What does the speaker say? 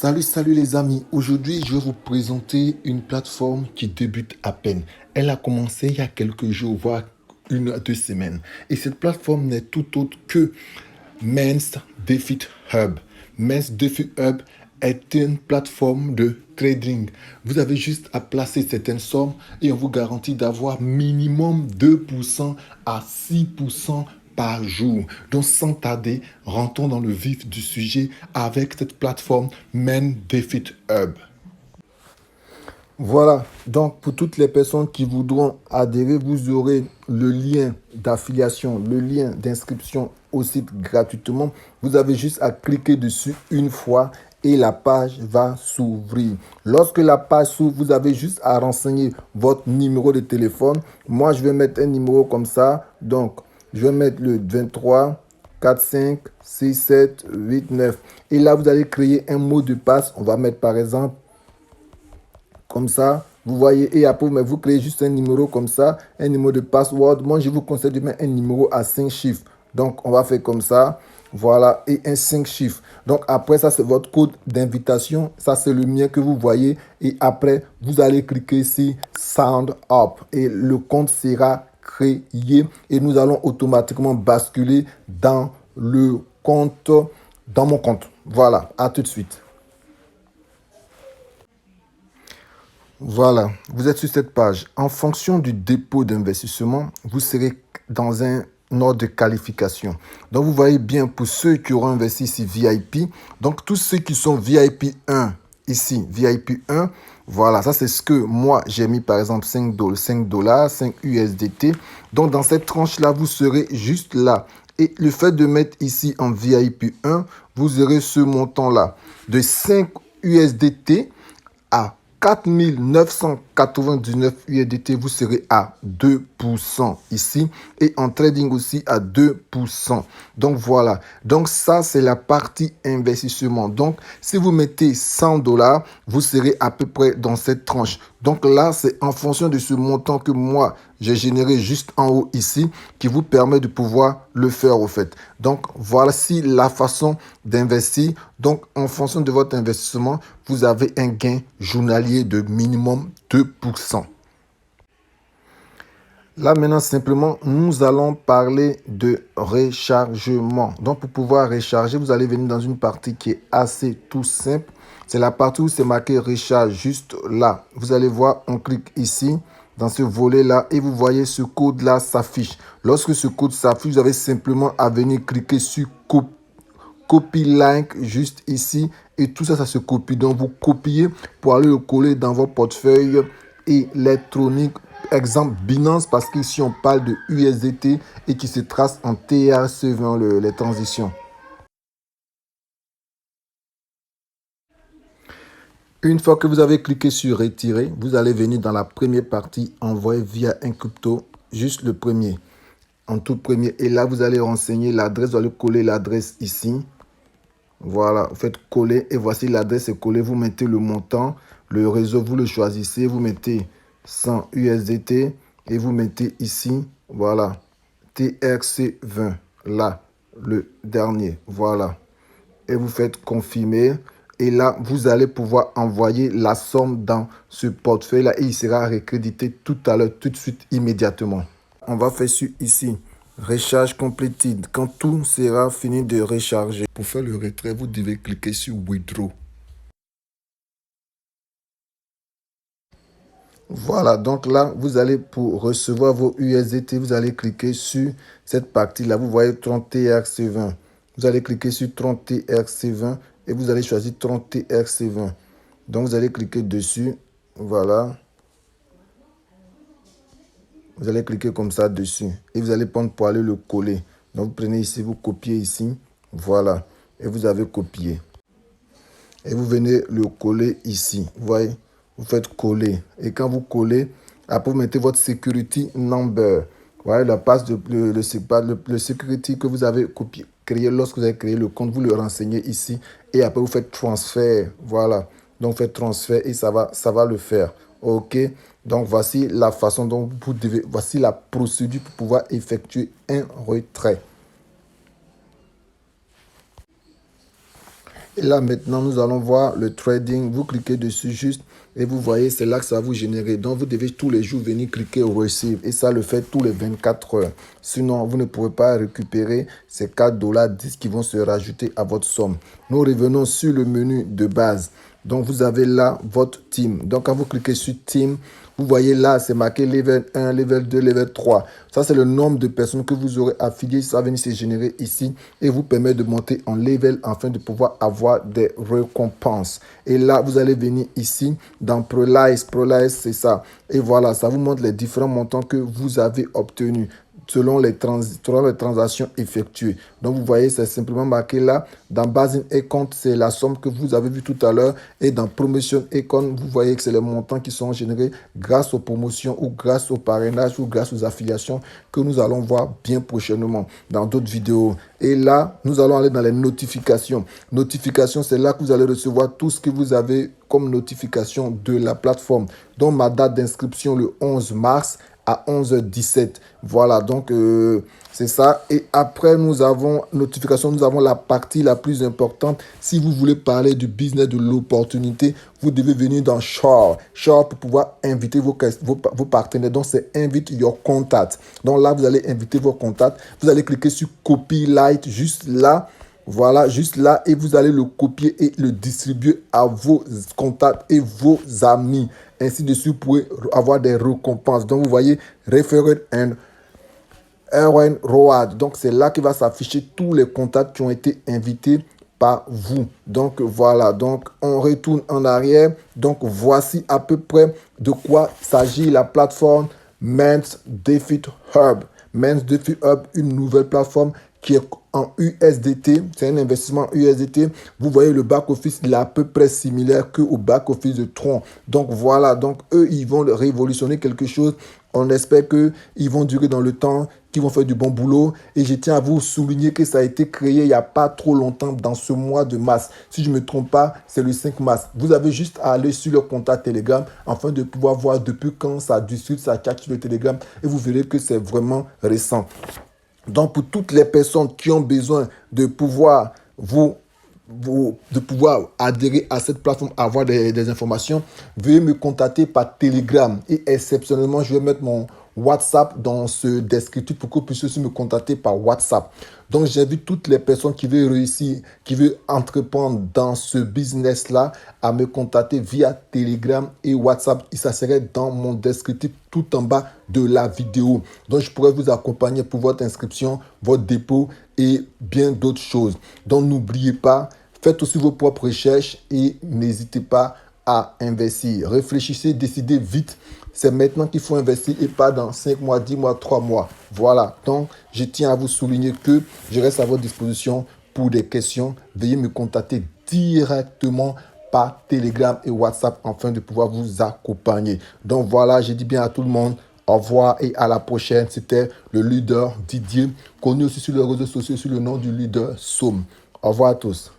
Salut les amis, aujourd'hui je vais vous présenter une plateforme qui débute à peine. Elle a commencé il y a quelques jours, voire 1 à 2 semaines. Et cette plateforme n'est tout autre que Men's Defeat Hub. Men's Defeat Hub est une plateforme de trading. Vous avez juste à placer certaines sommes et on vous garantit d'avoir minimum 2% à 6% par jour. Donc sans tarder, rentrons dans le vif du sujet avec cette plateforme Men Defeat Hub. Voilà, donc pour toutes les personnes qui voudront adhérer, vous aurez le lien d'affiliation, le lien d'inscription au site gratuitement. Vous avez juste à cliquer dessus une fois et la page va s'ouvrir. Lorsque la page s'ouvre, vous avez juste à renseigner votre numéro de téléphone. Moi, je vais mettre un numéro comme ça. Donc, je vais mettre le 23 45 67 89. Et là, vous allez créer un mot de passe. On va mettre par exemple comme ça, vous voyez, et après, vous créez juste un numéro comme ça, un numéro de password. Moi, je vous conseille de mettre un numéro à 5 chiffres. Donc, on va faire comme ça. Voilà, et un 5 chiffres. Donc, après, ça, c'est votre code d'invitation. Ça, c'est le mien que vous voyez. Et après, vous allez cliquer ici, Sound Up. Et le compte sera créé. Et nous allons automatiquement basculer dans le compte, dans mon compte. Voilà, à tout de suite. Voilà, vous êtes sur cette page. En fonction du dépôt d'investissement, vous serez dans un ordre de qualification. Donc, vous voyez bien pour ceux qui auront investi ici VIP. Donc, tous ceux qui sont VIP 1, ici, VIP 1, voilà, ça c'est ce que moi j'ai mis par exemple 5 dollars, 5 USDT. Donc, dans cette tranche-là, vous serez juste là. Et le fait de mettre ici en VIP 1, vous aurez ce montant-là de 5 USDT à 4999 USDT, vous serez à 2% ici et en trading aussi à 2%. Donc voilà, donc ça c'est la partie investissement. Donc si vous mettez 100 dollars, vous serez à peu près dans cette tranche. Donc là, c'est en fonction de ce montant que moi j'ai généré juste en haut ici qui vous permet de pouvoir le faire au fait. Donc voici la façon d'investir. Donc en fonction de votre investissement, vous avez un gain journalier de minimum 2%. Là maintenant simplement, nous allons parler de rechargement. Donc pour pouvoir recharger, vous allez venir dans une partie qui est assez tout simple. C'est la partie où c'est marqué recharge, juste là. Vous allez voir, on clique ici, dans ce volet-là, et vous voyez ce code-là s'affiche. Lorsque ce code s'affiche, vous avez simplement à venir cliquer sur copy link juste ici. Et tout ça, ça se copie. Donc vous copiez pour aller le coller dans votre portefeuille électronique. Exemple Binance, parce qu'ici on parle de USDT et qui se trace en TRC20 les transitions. Une fois que vous avez cliqué sur retirer, vous allez venir dans la première partie, envoyer via un crypto, juste le premier, en tout premier. Et là, vous allez renseigner l'adresse, vous allez coller l'adresse ici. Voilà, vous faites coller et voici l'adresse est collée. Vous mettez le montant, le réseau, vous le choisissez, vous mettez 100 USDT et vous mettez ici, voilà, TRC20, là, le dernier, voilà. Et vous faites confirmer. Et là, vous allez pouvoir envoyer la somme dans ce portefeuille-là et il sera recrédité tout à l'heure, tout de suite, immédiatement. On va faire sur ici, recharge completed. Quand tout sera fini de recharger. Pour faire le retrait, vous devez cliquer sur withdraw. Voilà, donc là, vous allez pour recevoir vos USDT, vous allez cliquer sur cette partie-là. Vous voyez 30 TRC20. Vous allez cliquer sur 30 TRC20 et vous allez choisir 30 TRC20. Donc, vous allez cliquer dessus. Voilà. Vous allez cliquer comme ça dessus et vous allez prendre pour aller le coller. Donc, vous prenez ici, vous copiez ici. Voilà. Et vous avez copié. Et vous venez le coller ici. Vous voyez? Vous faites coller. Et quand vous collez, après vous mettez votre security number. Voilà la passe de le security que vous avez copié, créé lorsque vous avez créé le compte. Vous le renseignez ici. Et après vous faites transfert. Voilà. Donc faites transfert et ça va le faire. OK. Donc voici la façon dont vous devez. Voici la procédure pour pouvoir effectuer un retrait. Et là, maintenant, nous allons voir le trading. Vous cliquez dessus juste et vous voyez, c'est là que ça va vous générer. Donc, vous devez tous les jours venir cliquer Receive. Et ça le fait tous les 24 heures. Sinon, vous ne pourrez pas récupérer ces 4,10 $ qui vont se rajouter à votre somme. Nous revenons sur le menu de base. Donc, vous avez là votre team. Donc, quand vous cliquez sur team, vous voyez là, c'est marqué level 1, level 2, level 3. Ça, c'est le nombre de personnes que vous aurez affiliées. Ça va venir se générer ici et vous permet de monter en level afin de pouvoir avoir des récompenses. Et là, vous allez venir ici dans Prolice. Prolice, c'est ça. Et voilà, ça vous montre les différents montants que vous avez obtenus selon les transactions effectuées. Donc, vous voyez, c'est simplement marqué là. Dans Base in Account, c'est la somme que vous avez vue tout à l'heure. Et dans Promotion Account, vous voyez que c'est les montants qui sont générés grâce aux promotions ou grâce au parrainage ou grâce aux affiliations que nous allons voir bien prochainement dans d'autres vidéos. Et là, nous allons aller dans les notifications. Notifications, c'est là que vous allez recevoir tout ce que vous avez comme notification de la plateforme. Donc, ma date d'inscription le 11 mars à 11h17. Voilà, donc c'est ça. Et après, nous avons notification, nous avons la partie la plus importante. Si vous voulez parler du business de l'opportunité, vous devez venir dans Share. Share pour pouvoir inviter vos partenaires. Donc, c'est Invite Your Contact. Donc là, vous allez inviter vos contacts. Vous allez cliquer sur Copyright juste là. Voilà, juste là, et vous allez le copier et le distribuer à vos contacts et vos amis. Ainsi de suite, vous pourrez avoir des récompenses. Donc, vous voyez, Referred and Earn Reward. Donc, c'est là qu'il va s'afficher tous les contacts qui ont été invités par vous. Donc, voilà. Donc, on retourne en arrière. Donc, voici à peu près de quoi s'agit la plateforme Men's Defeat Hub. Men's Defeat Hub, une nouvelle plateforme qui est en USDT, c'est un investissement en USDT. Vous voyez, le back-office, il est à peu près similaire qu'au back-office de Tron. Donc voilà, donc eux, ils vont révolutionner quelque chose. On espère qu'ils vont durer dans le temps, qu'ils vont faire du bon boulot. Et je tiens à vous souligner que ça a été créé il n'y a pas trop longtemps, dans ce mois de mars. Si je ne me trompe pas, c'est le 5 mars. Vous avez juste à aller sur le contact Telegram afin de pouvoir voir depuis quand ça discute, ça chat sur le Telegram. Et vous verrez que c'est vraiment récent. Donc, pour toutes les personnes qui ont besoin de pouvoir adhérer à cette plateforme, avoir des informations, veuillez me contacter par Telegram. Et exceptionnellement, je vais mettre mon WhatsApp dans ce descriptif pour que vous puissiez aussi me contacter par WhatsApp. Donc, j'invite toutes les personnes qui veulent réussir, qui veulent entreprendre dans ce business-là, à me contacter via Telegram et WhatsApp. Et ça serait dans mon descriptif tout en bas de la vidéo. Donc, je pourrais vous accompagner pour votre inscription, votre dépôt et bien d'autres choses. Donc, n'oubliez pas, faites aussi vos propres recherches et n'hésitez pas à investir. Réfléchissez, décidez vite. C'est maintenant qu'il faut investir et pas dans 5 mois, 10 mois, 3 mois. Voilà. Donc, je tiens à vous souligner que je reste à votre disposition pour des questions. Veuillez me contacter directement par Telegram et WhatsApp afin de pouvoir vous accompagner. Donc, voilà, je dis bien à tout le monde. Au revoir et à la prochaine. C'était le leader Didier, connu aussi sur les réseaux sociaux sous le nom du leader Somme. Au revoir à tous.